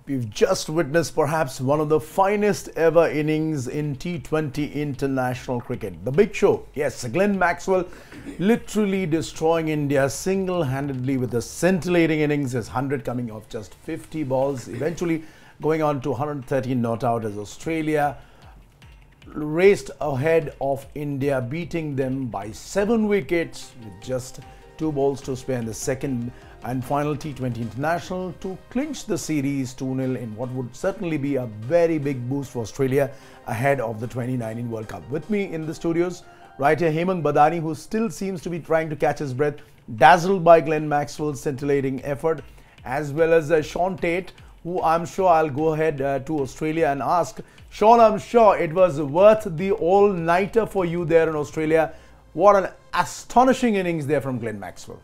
We've just witnessed perhaps one of the finest ever innings in T20 international cricket. The big show, yes, Glenn Maxwell literally destroying India single-handedly with a scintillating innings, his 100 coming off just 50 balls, eventually going on to 113 not out as Australia raced ahead of India, beating them by 7 wickets with just 2 balls to spare in the second and final T20 International to clinch the series 2-0 in what would certainly be a very big boost for Australia ahead of the 2019 World Cup. With me in the studios, right here, Hemang Badani, who still seems to be trying to catch his breath, dazzled by Glenn Maxwell's scintillating effort, as well as Sean Tate, who I'm sure I'll go ahead to Australia and ask. Sean, I'm sure it was worth the all-nighter for you there in Australia. What an astonishing innings there from Glenn Maxwell.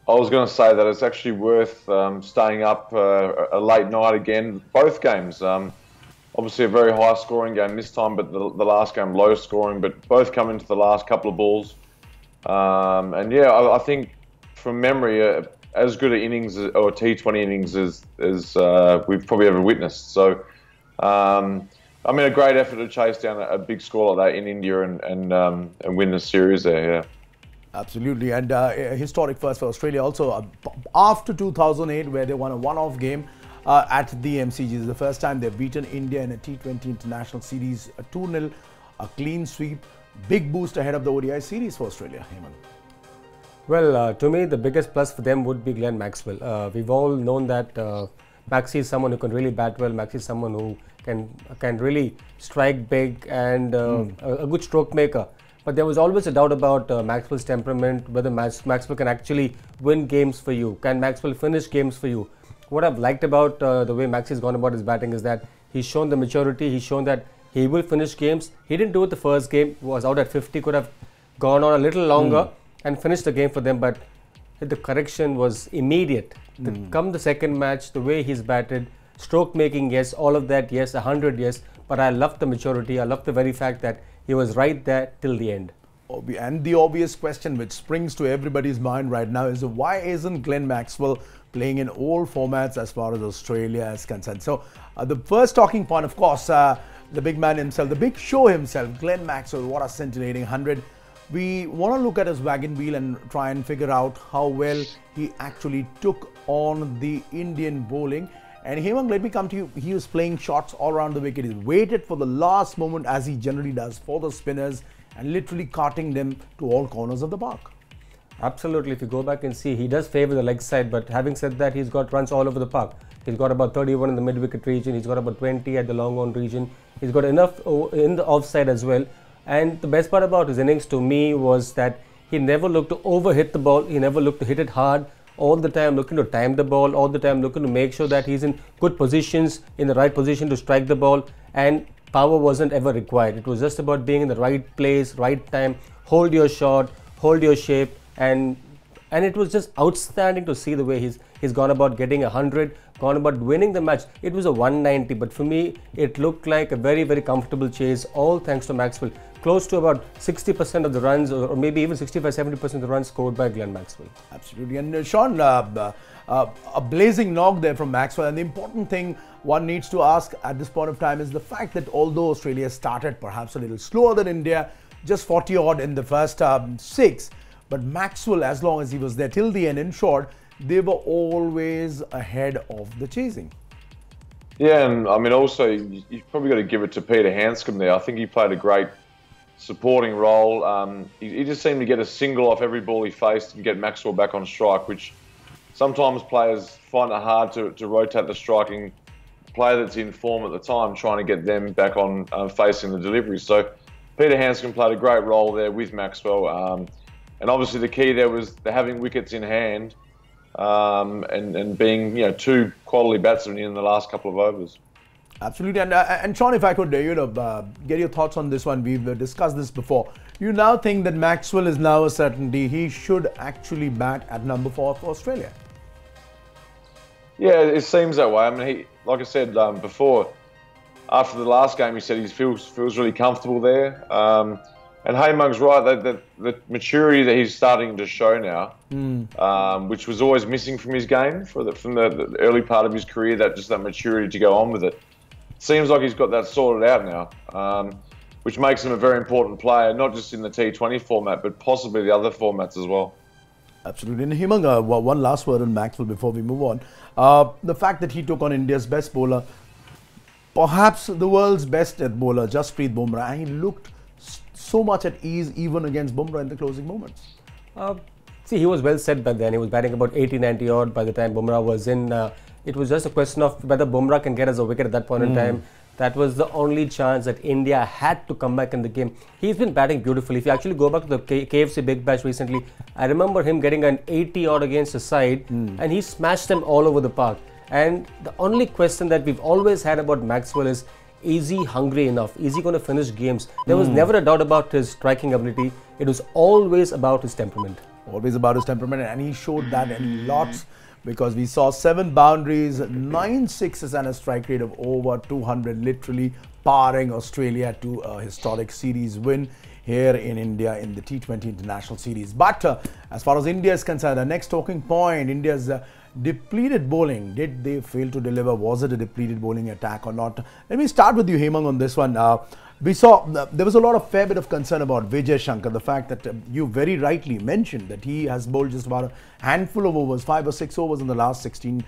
I was going to say that it's actually worth staying up a late night again. Both games, obviously a very high scoring game this time, but the last game low scoring, but both come into the last couple of balls. And yeah, I think from memory, as good an innings or T20 innings as we've probably ever witnessed. So, I mean, a great effort to chase down a big score like that in India and win the series there, yeah. Absolutely, and a historic first for Australia also after 2008, where they won a one-off game at the MCG. This is the first time they've beaten India in a T20 international series, a 2-0, a clean sweep, big boost ahead of the ODI series for Australia. Hemang. Well, to me, the biggest plus for them would be Glenn Maxwell. We've all known that Maxi is someone who can really bat well. Maxi is someone who can really strike big and a good stroke maker. But there was always a doubt about Maxwell's temperament, whether Maxwell can actually win games for you. Can Maxwell finish games for you? What I've liked about the way Maxi's gone about his batting is that he's shown the maturity, he's shown that he will finish games. He didn't do it the first game, was out at 50, could have gone on a little longer and finished the game for them, but the correction was immediate. Come the second match, the way he's batted, stroke making, yes, all of that, yes, 100, yes, but I love the maturity, I love the very fact that he was right there till the end. And the obvious question which springs to everybody's mind right now is why isn't Glenn Maxwell playing in all formats as far as Australia is concerned? So the first talking point, of course, the big man himself, the big show himself, Glenn Maxwell, what a scintillating 100. We want to look at his wagon wheel and try and figure out how well he actually took on the Indian bowling. And Hemang, let me come to you. He was playing shots all around the wicket. He waited for the last moment, as he generally does, for the spinners and literally carting them to all corners of the park. Absolutely. If you go back and see, he does favour the leg side, but having said that, he's got runs all over the park. He's got about 31 in the mid-wicket region. He's got about 20 at the long-on region. He's got enough in the offside as well. And the best part about his innings to me was that he never looked to overhit the ball. He never looked to hit it hard. All the time looking to time the ball, all the time looking to make sure that he's in good positions, in the right position to strike the ball, and power wasn't ever required. It was just about being in the right place, right time, hold your shot, hold your shape, and it was just outstanding to see the way he's gone about getting 100, gone about winning the match. It was a 190, but for me, it looked like a very, very comfortable chase, all thanks to Maxwell. Close to about 60% of the runs, or maybe even 65-70% of the runs scored by Glenn Maxwell. Absolutely. And Sean, a blazing knock there from Maxwell. And the important thing one needs to ask at this point of time is the fact that although Australia started perhaps a little slower than India, just 40 odd in the first 6, but Maxwell, as long as he was there till the end, in short, they were always ahead of the chasing. Yeah, and I mean, also, you've probably got to give it to Peter Handscomb there. I think he played a great supporting role. He just seemed to get a single off every ball he faced and get Maxwell back on strike, which sometimes players find it hard to rotate the striking player that's in form at the time, trying to get them back on facing the delivery. So Peter Handscomb played a great role there with Maxwell. And obviously the key there was having wickets in hand and being 2 quality batsmen in the last couple of overs. Absolutely, and Sean, if I could, get your thoughts on this one. We've discussed this before. You now think that Maxwell is now a certainty. He should actually bat at number 4 for Australia. Yeah, it seems that way. I mean, like I said before, after the last game, he said he feels really comfortable there. And Haymung's right, the maturity that he's starting to show now, which was always missing from his game from the early part of his career, that maturity to go on with it. Seems like he's got that sorted out now, which makes him a very important player, not just in the T20 format, but possibly the other formats as well. Absolutely. And Hemang, one last word on Maxwell before we move on. The fact that he took on India's best bowler, perhaps the world's best bowler, Jasprit Bumrah, and he looked so much at ease even against Bumrah in the closing moments. See, he was well set back then. He was batting about 80-90 odd by the time Bumrah was in. It was just a question of whether Bumrah can get us a wicket at that point in time. That was the only chance that India had to come back in the game. He's been batting beautifully. If you actually go back to the KFC Big Bash recently, I remember him getting an 80 odd against the side, and he smashed them all over the park. And the only question that we've always had about Maxwell is he hungry enough? Is he going to finish games? There was never a doubt about his striking ability. It was always about his temperament. Always about his temperament, and he showed that in lots, because we saw 7 boundaries, 9 sixes and a strike rate of over 200, literally parring Australia to a historic series win here in India in the T20 International Series. But as far as India is concerned, the next talking point, India's depleted bowling. Did they fail to deliver? Was it a depleted bowling attack or not? Let me start with you, Hemang, on this one. We saw there was a fair bit of concern about Vijay Shankar. The fact that you very rightly mentioned that he has bowled just about a handful of overs, 5 or 6 overs in the last 16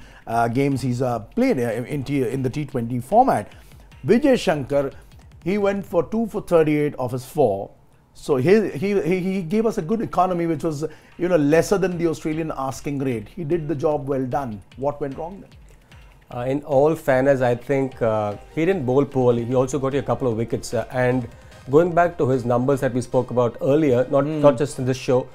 games he's played in the T20 format. Vijay Shankar, he went for 2 for 38 of his 4. So he gave us a good economy, which was lesser than the Australian asking rate. He did the job well done. What went wrong then? In all fairness, I think he didn't bowl poorly. He also got you a couple of wickets. And going back to his numbers that we spoke about earlier, not just in this show,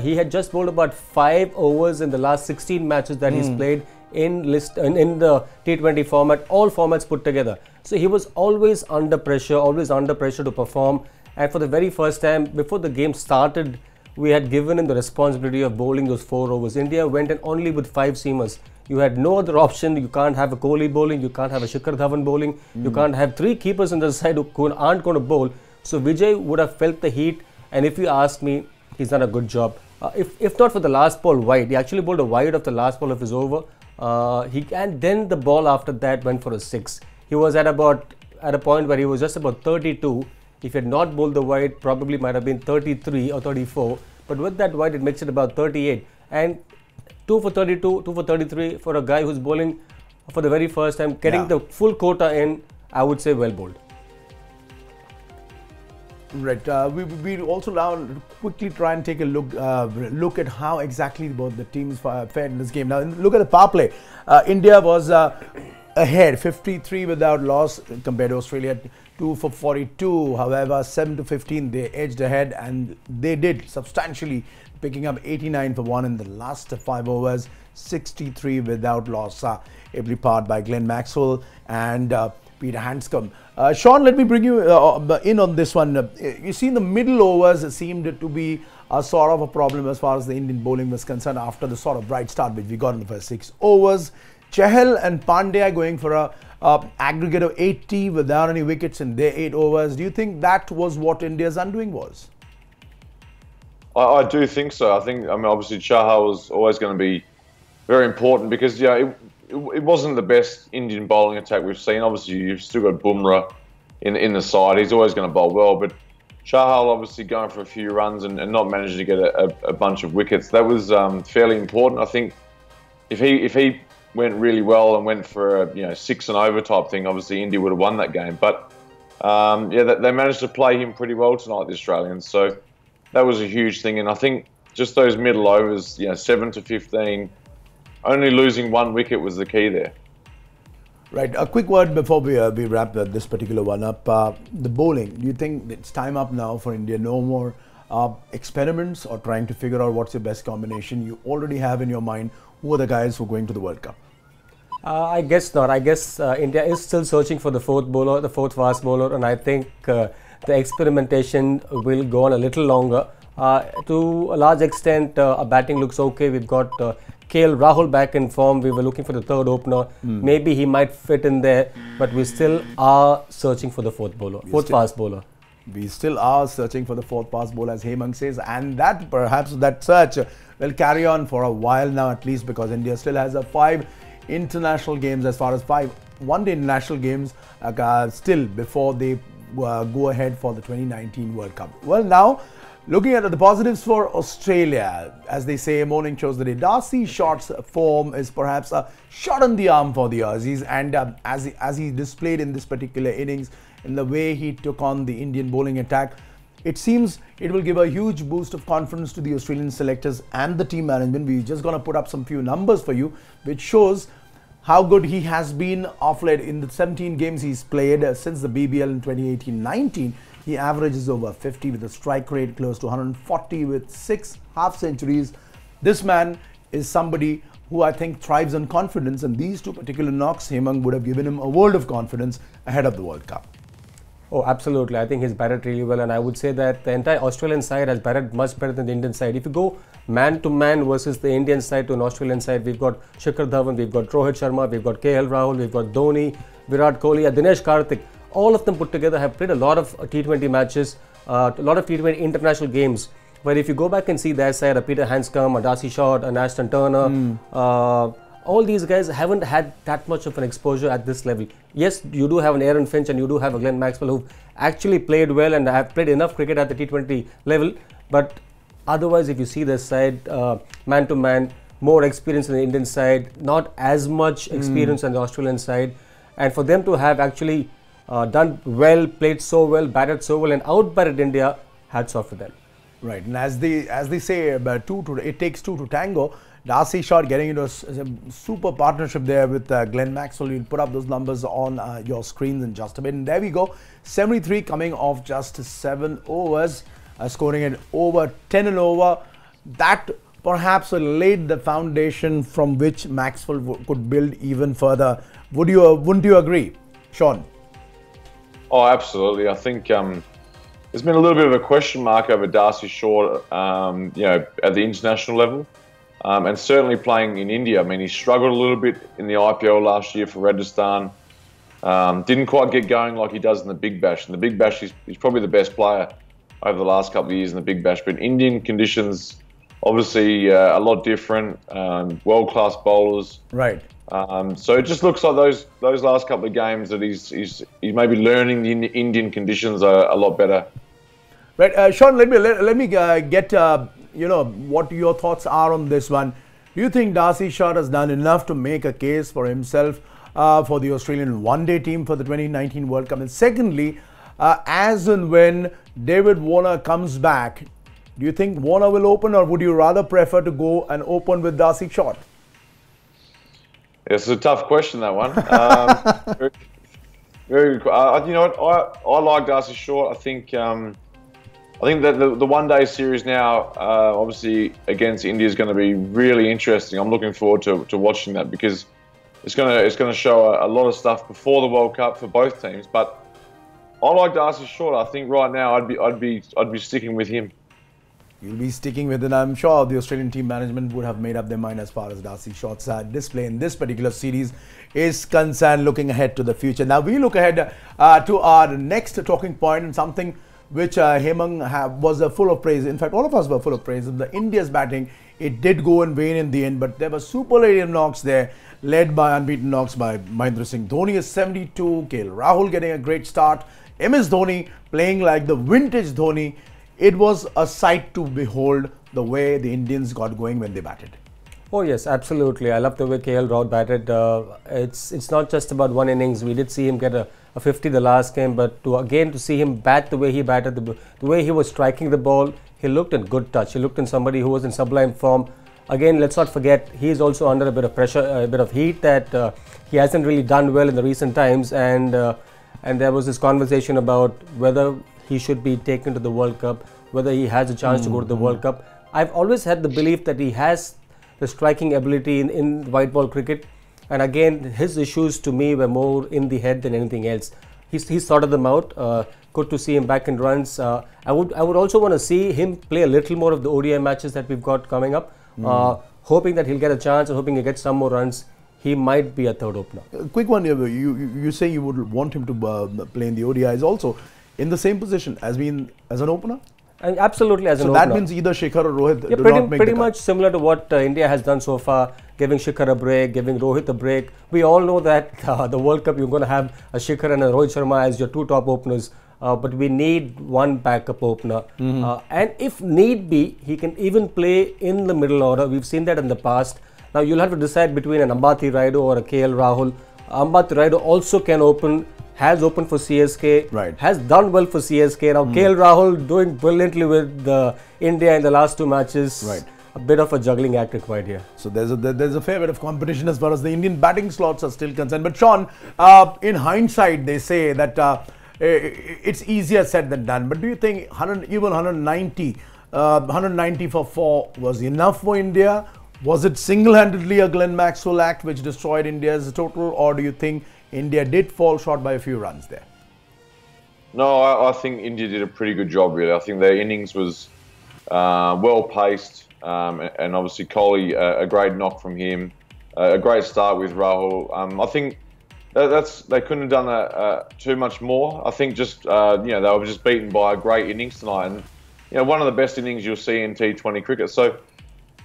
he had just bowled about 5 overs in the last 16 matches that he's played in the T20 format, all formats put together. So he was always under pressure to perform. And for the very first time, before the game started, we had given him the responsibility of bowling those 4 overs. India went in only with 5 seamers. You had no other option. You can't have a Kohli bowling. You can't have a Shikhar Dhawan bowling. You can't have 3 keepers on the side who aren't going to bowl. So Vijay would have felt the heat. And if you ask me, he's done a good job. If not for the last ball wide, he actually bowled a wide of the last ball of his over. And then the ball after that went for a 6. He was at a point where he was just about 32. If he had not bowled the wide, probably might have been 33 or 34. But with that wide, it makes it about 38. And 2 for 32, 2 for 33 for a guy who's bowling for the very first time, getting the full quota in, I would say well bowled. Right. We also now quickly try and take a look at how exactly both the teams fared in this game. Now look at the power play. India was ahead, 53 without loss compared to Australia, 2 for 42. However, 7 to 15 they edged ahead, and they did substantially, picking up 89 for 1 in the last 5 overs, 63 without loss, ably powered by Glenn Maxwell and Peter Handscomb. Sean, let me bring you in on this one. You see, in the middle overs, it seemed to be a sort of a problem as far as the Indian bowling was concerned after the sort of bright start which we got in the first 6 overs. Chahal and Pandya going for a aggregate of 80 without any wickets in their 8 overs. Do you think that was what India's undoing was? I do think so. I mean, obviously Chahal was always going to be very important because, it wasn't the best Indian bowling attack we've seen. Obviously, you've still got Bumrah in the side. He's always going to bowl well, but Chahal obviously going for a few runs and not managing to get a bunch of wickets. That was fairly important. I think if he went really well and went for a 6 and over type thing, obviously India would have won that game. But they managed to play him pretty well tonight, the Australians. So that was a huge thing, and I think just those middle overs, 7 to 15, only losing 1 wicket was the key there. Right. A quick word before we wrap this particular one up. The bowling. Do you think it's time up now for India? No more experiments or trying to figure out what's your best combination? You already have in your mind who are the guys who are going to the World Cup. I guess not. I guess India is still searching for the 4th bowler, the 4th fast bowler, and I think the experimentation will go on a little longer. To a large extent, our batting looks okay. We've got KL Rahul back in form. We were looking for the 3rd opener. Maybe he might fit in there, but we still are searching for the 4th bowler, 4th fast bowler. We still are searching for the fourth fast bowler, as Hemang says, and that perhaps that search will carry on for a while now, at least, because India still has 5 international games, as far as 5 one-day international games still before they go ahead for the 2019 World Cup. Well, now looking at the positives for Australia, as they say, morning shows the day. Darcy Shot's form is perhaps a shot in the arm for the Aussies, and as he displayed in this particular innings, in the way he took on the Indian bowling attack, it seems it will give a huge boost of confidence to the Australian selectors and the team management. We're just going to put up some few numbers for you, which shows how good he has been off late. In the 17 games he's played since the BBL in 2018-19. He averages over 50 with a strike rate close to 140 with 6 half centuries. This man is somebody who I think thrives on confidence, and these 2 particular knocks, Hemang, would have given him a world of confidence ahead of the World Cup. Oh, absolutely. I think he's batted really well, and I would say that the entire Australian side has batted much better than the Indian side. If you go man to man versus the Indian side to an Australian side, we've got Shikhar Dhawan, we've got Rohit Sharma, we've got KL Rahul, we've got Dhoni, Virat Kohli, Dinesh Karthik. All of them put together have played a lot of T20 matches, a lot of T20 international games. But if you go back and see their side, a Peter Handscomb, a Darcy Short, an Ashton Turner, all these guys haven't had that much of an exposure at this level. Yes, you do have an Aaron Finch and you do have a Glenn Maxwell who actually played well and have played enough cricket at the T20 level. But otherwise, if you see this side, man to man, more experience in the Indian side, not as much experience on the Australian side. And for them to have actually done well, played so well, batted so well and out-batted India, hats off to them. Right, and as they say, it takes 2 to tango. Darcy Short getting into a super partnership there with Glenn Maxwell. You'll put up those numbers on your screens in just a bit. And there we go, 73 coming off just 7 overs, scoring at over 10 and over. That perhaps laid the foundation from which Maxwell could build even further. Wouldn't you agree, Sean? Oh, absolutely. I think there's been a little bit of a question mark over Darcy Short, at the international level. And certainly playing in India. I mean, he struggled a little bit in the IPL last year for Rajasthan. Didn't quite get going like he does in the Big Bash. In the Big Bash, he's probably the best player over the last couple of years in the Big Bash. But Indian conditions, obviously a lot different. World-class bowlers. Right. So it just looks like those last couple of games that he's maybe learning the Indian conditions a lot better. Right, Sean. Let me get what your thoughts are on this one. Do you think Darcy Short has done enough to make a case for himself for the Australian one-day team for the 2019 World Cup? And secondly, as and when David Warner comes back, do you think Warner will open, or would you rather prefer to go and open with Darcy Short? It's a tough question, that one. Very good. You know what? I like Darcy Short. I think that the one-day series now, obviously against India, is going to be really interesting. I'm looking forward to watching that, because it's going to show a lot of stuff before the World Cup for both teams. But I like Darcy Short. I think right now I'd be sticking with him. You'll be sticking with it. I'm sure the Australian team management would have made up their mind as far as Darcy Short's display in this particular series is concerned, looking ahead to the future. Now we look ahead to our next talking point, and something which Hemang was full of praise. In fact, all of us were full of praise. The India's batting, it did go in vain in the end, but there were superlative knocks there, led by unbeaten knocks by Mahendra Singh Dhoni is 72, KL Rahul getting a great start, MS Dhoni playing like the vintage Dhoni. It was a sight to behold, the way the Indians got going when they batted. Oh yes, absolutely. I love the way KL Rahul batted. It's not just about one innings. We did see him get a 50 the last game, but to see him bat the way he batted, the way he was striking the ball, he looked in good touch. He looked in somebody who was in sublime form. Again, let's not forget, he is also under a bit of pressure, a bit of heat that he hasn't really done well in the recent times, and there was this conversation about whether he should be taken to the World Cup, whether he has a chance to go to the World Cup. I've always had the belief that he has the striking ability in white ball cricket, and again, his issues to me were more in the head than anything else. He's sorted them out. Good to see him back in runs. I would also want to see him play a little more of the ODI matches that we've got coming up. Hoping that he'll get a chance, and hoping he gets some more runs. He might be a third opener. Quick one, you say you would want him to play in the ODIs also. in the same position as an opener? And absolutely as an So opener. that means either Shikhar or Rohit Yeah, do not make pretty the cut. much similar to what India has done so far, giving Shikhar a break, giving Rohit a break. We all know that the World Cup you're going to have a Shikhar and a Rohit Sharma as your two top openers, but we need one backup opener. And if need be, he can even play in the middle order. We've seen that in the past. Now you'll have to decide between an Ambati Rayudu or a KL Rahul. Ambati Rayudu also can open. Has opened for CSK, Right. has done well for CSK. Now KL Rahul doing brilliantly with India in the last two matches. Right. A bit of a juggling act required here. So there's a fair bit of competition as far as the Indian batting slots are still concerned. But Sean, in hindsight, they say that it's easier said than done. But do you think even 190 for 4 was enough for India? Was it single-handedly a Glenn Maxwell act which destroyed India's total, or do you think India did fall short by a few runs there? No, I think India did a pretty good job, really. I think their innings was well paced, and obviously Kohli, a great knock from him, a great start with Rahul. I think they couldn't have done that too much more. I think just they were just beaten by a great innings tonight, and one of the best innings you'll see in T20 cricket. So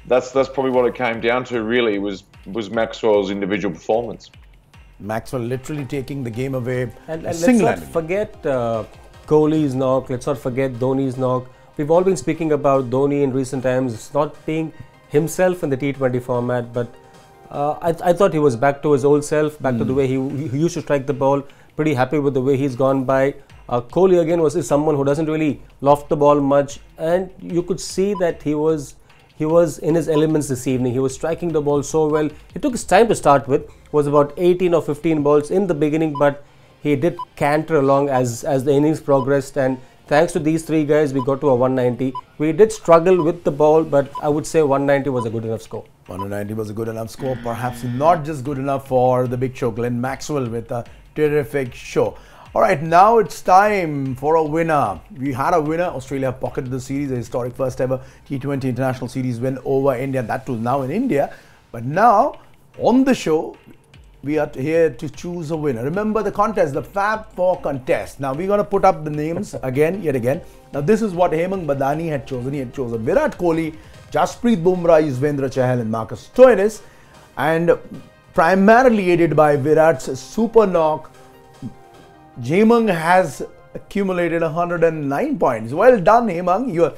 that's probably what it came down to. Really, was Maxwell's individual performance. Maxwell literally taking the game away And let's not single-handedly. forget Kohli's knock. Let's not forget Dhoni's knock. We've all been speaking about Dhoni in recent times not being himself in the T20 format, but I thought he was back to his old self, back to the way he used to strike the ball. Pretty happy with the way he's gone by. Kohli again is someone who doesn't really loft the ball much, and you could see that he was in his elements this evening. He was striking the ball so well. It took his time to start with. It was about 18 or 15 balls in the beginning, but he did canter along as the innings progressed, and thanks to these three guys, we got to a 190. We did struggle with the ball, but I would say 190 was a good enough score. 190 was a good enough score, perhaps not just good enough for the big show, Glenn Maxwell, with a terrific show. All right, now it's time for a winner. We had a winner. Australia pocketed the series, a historic first ever T20 international series win over India. That was now in India. But now, on the show, we are here to choose a winner. Remember the contest, the Fab 4 contest. Now, we're going to put up the names yet again. Now, this is what Hemang Badani had chosen. He had chosen Virat Kohli, Jasprit Bumrah, Yuzvendra Chahal and Marcus Stoinis. And primarily aided by Virat's super knock, Hemang has accumulated 109 points. Well done, Hemang.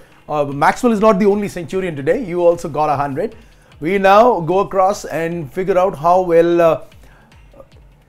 Maxwell is not the only centurion today. You also got 100. We now go across and figure out how well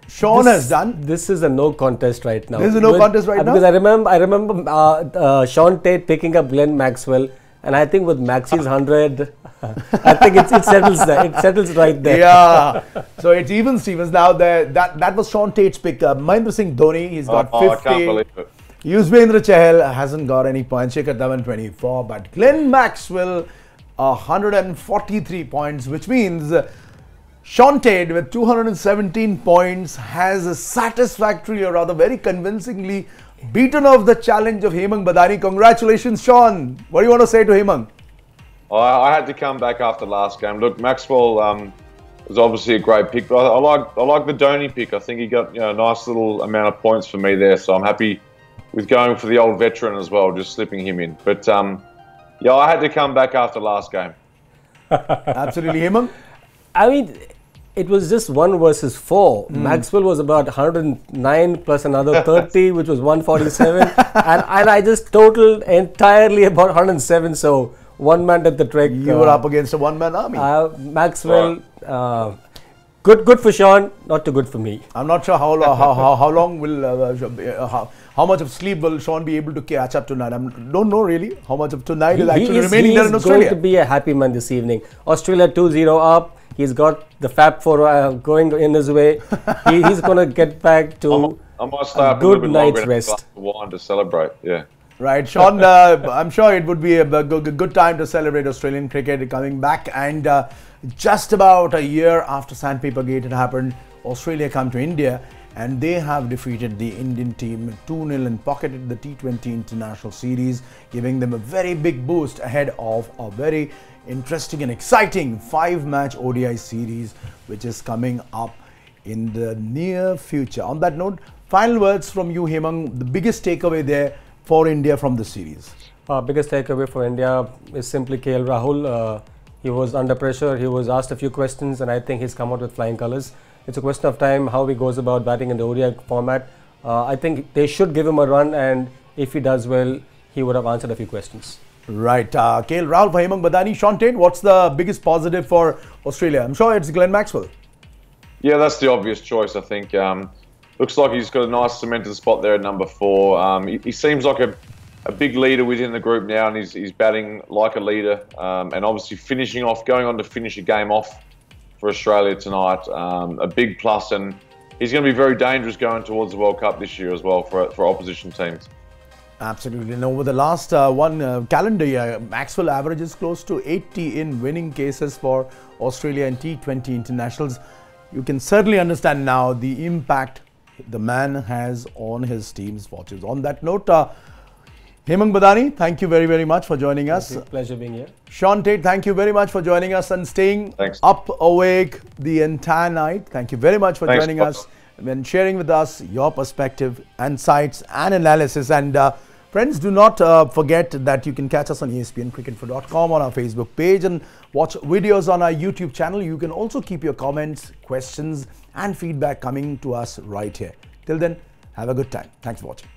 Sean has done. This is a no contest right now. This is a no contest right now? Because I remember Sean Tate picking up Glenn Maxwell, and I think with Maxi's 100, I think it settles there. It settles right there. Yeah. So it's even Stevens. Now that was Sean Tate's pick. Mahendra Singh Dhoni, he's got 50. I can't believe it. Yuzvendra Chahal hasn't got any points. Shikhar Dhawan 24. But Glenn Maxwell 143 points, which means Sean Tate with 217 points has satisfactorily, or rather very convincingly, beaten off the challenge of Hemang Badani. Congratulations, Sean. What do you want to say to Hemang? I had to come back after last game. Look, Maxwell was obviously a great pick, but I like the Dhoni pick. I think he got a nice little amount of points for me there, so I'm happy with going for the old veteran as well, just slipping him in. But yeah, I had to come back after last game. Absolutely, Hemang. I mean, it was just 1 versus 4. Maxwell was about 109 plus another 30, which was 147. and I just totaled entirely about 107. So one man did the trick. You were up against a one-man army. Maxwell, good for Sean, not too good for me. I'm not sure how long will how much of sleep will Sean be able to catch up tonight. I don't know really how much of tonight is actually remaining there in Australia. He's going to be a happy man this evening. Australia 2-0 up. He's got the Fab 4 going in his way. He's going to get back to I might stay up a a little good bit longer night's and have a rest. glass of wine to celebrate. Yeah. Right, Sean, I'm sure it would be a good time to celebrate Australian cricket coming back. And just about a year after Sandpaper Gate had happened, Australia come to India and they have defeated the Indian team 2-0 and pocketed the T20 International Series, giving them a very big boost ahead of a very interesting and exciting 5-match ODI series which is coming up in the near future. On that note, Final words from you, Hemang. The biggest takeaway there for India from the series. Biggest takeaway for India is simply KL Rahul. He was under pressure. He was asked a few questions, and I think he's come out with flying colours. It's a question of time how he goes about batting in the ODI format. I think they should give him a run, and if he does well, he would have answered a few questions. Right. KL Rahul for Hemang Badani. Sean Tate, what's the biggest positive for Australia? I'm sure it's Glenn Maxwell. Yeah, that's the obvious choice, I think. Looks like he's got a nice cemented spot there at number 4. He seems like a big leader within the group now, and he's batting like a leader, and obviously going on to finish a game off for Australia tonight. A big plus, and he's going to be very dangerous going towards the World Cup this year as well for opposition teams. Absolutely. And over the last one calendar year, Maxwell averages close to 80 in winning cases for Australia and T20 internationals. You can certainly understand now the impact the man has on his team's fortunes. On that note, Hemang Badani, thank you very, very much for joining us. Pleasure being here. Sean Tate, thank you very much for joining us and staying up awake the entire night. Thank you very much for joining us and sharing with us your perspective, insights and analysis. And friends, do not forget that you can catch us on ESPNcricinfo.com, on our Facebook page, and watch videos on our YouTube channel. You can also keep your comments, questions and feedback coming to us right here. Till then, have a good time. Thanks for watching.